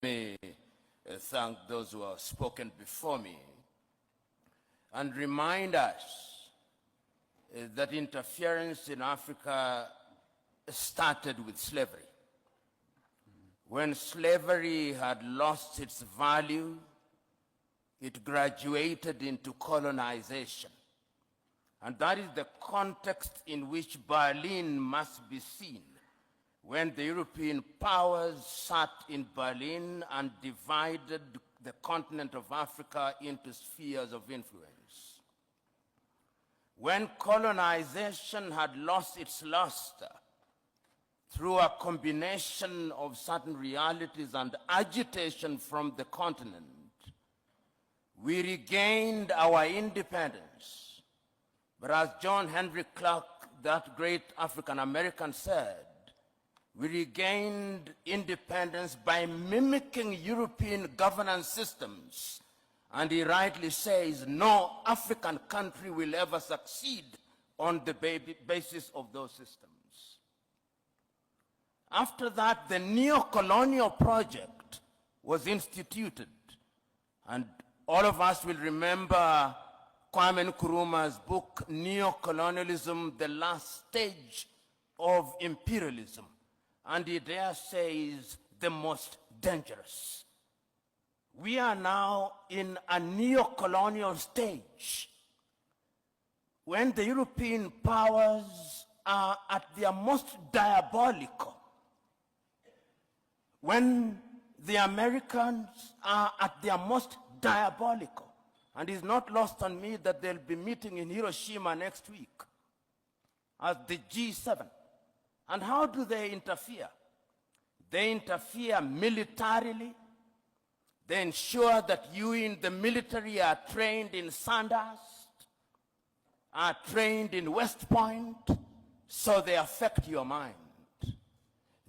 me thank those who have spoken before me and remind us that interference in Africa started with slavery. When slavery had lost its value, it graduated into colonization. And that is the context in which Berlin must be seen, when the European powers sat in Berlin and divided the continent of Africa into spheres of influence. When colonization had lost its luster through a combination of certain realities and agitation from the continent, we regained our independence. But as John Henry Clark, that great African-American, said, we regained independence by mimicking European governance systems. And he rightly says, no African country will ever succeed on the basis of those systems. After that, the neo-colonial project was instituted. And all of us will remember Kwame Nkrumah's book, Neo-Colonialism, the Last Stage of Imperialism. And he there says, the most dangerous. We are now in a neo-colonial stage when the European powers are at their most diabolical, when the Americans are at their most diabolical. And it's not lost on me that they'll be meeting in Hiroshima next week as the G7. And how do they interfere? They interfere militarily. They ensure that you in the military are trained in Sandhurst, are trained in West Point, so they affect your mind.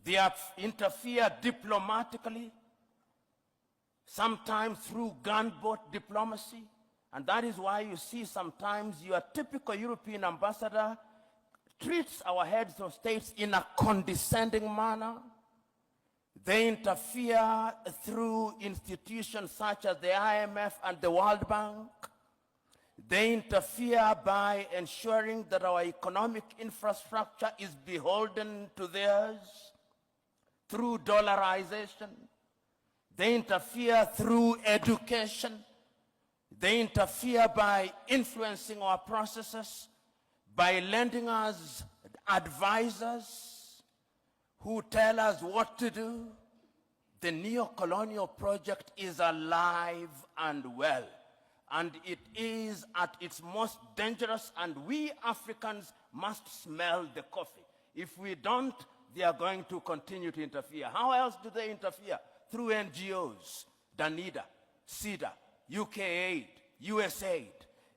They interfere diplomatically, sometimes through gunboat diplomacy. And that is why you see sometimes your typical European ambassador treats our heads of states in a condescending manner. They interfere through institutions such as the IMF and the World Bank. They interfere by ensuring that our economic infrastructure is beholden to theirs through dollarization. They interfere through education. They interfere by influencing our processes, by lending us advisors who tell us what to do. The neo-colonial project is alive and well, and it is at its most dangerous, and we Africans must smell the coffee. If we don't, they are going to continue to interfere. How else do they interfere? Through NGOs, Danida, CEDA, UK Aid, USAID.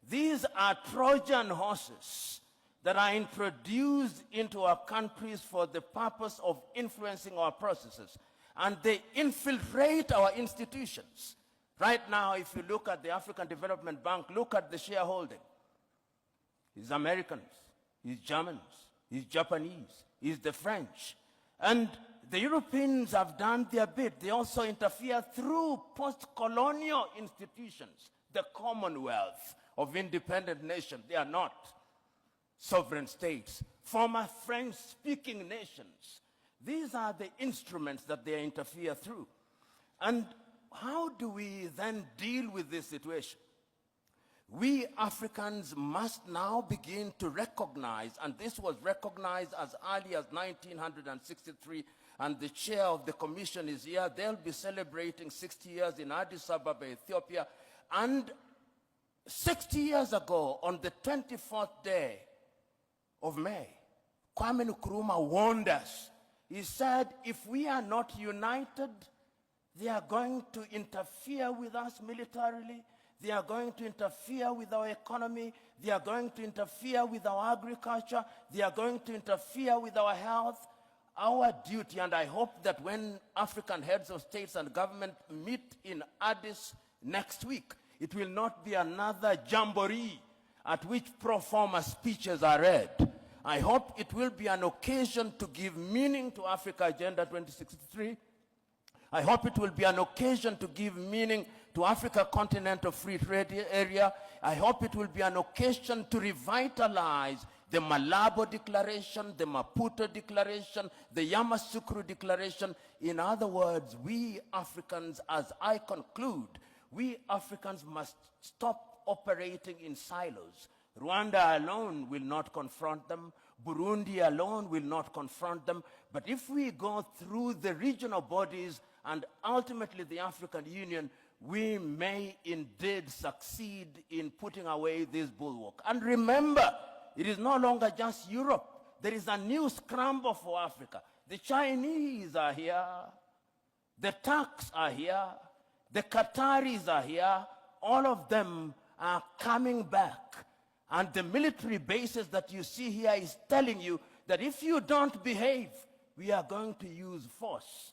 These are Trojan horses that are introduced into our countries for the purpose of influencing our processes. And they infiltrate our institutions. Right now, if you look at the African Development Bank, look at the shareholding. It's Americans, it's Germans, it's Japanese, it's the French. And the Europeans have done their bit. They also interfere through post-colonial institutions, the Commonwealth of independent nations. They are not sovereign states, former French-speaking nations. These are the instruments that they interfere through. And how do we then deal with this situation? We Africans must now begin to recognize, and this was recognized as early as 1963, and the chair of the commission is here. They'll be celebrating 60 years in Addis Ababa, Ethiopia. And 60 years ago, on the 24th day of May, Kwame Nkrumah warned us. He said, if we are not united, they are going to interfere with us militarily. They are going to interfere with our economy. They are going to interfere with our agriculture. They are going to interfere with our health. Our duty, and I hope that when African heads of states and government meet in Addis next week, it will not be another jamboree at which pro forma speeches are read. I hope it will be an occasion to give meaning to Africa Agenda 2063, I hope it will be an occasion to give meaning to Africa Continental Free Trade Area. I hope it will be an occasion to revitalize the Malabo Declaration, the Maputo Declaration, the Yamoussoukro Declaration. In other words, we Africans, as I conclude, we Africans must stop operating in silos. Rwanda alone will not confront them. Burundi alone will not confront them. But if we go through the regional bodies and ultimately the African Union, we may indeed succeed in putting away this bulwark. And remember, it is no longer just Europe. There is a new scramble for Africa. The Chinese are here. The Turks are here. The Qataris are here. All of them are coming back. And the military bases that you see here is telling you that if you don't behave, we are going to use force.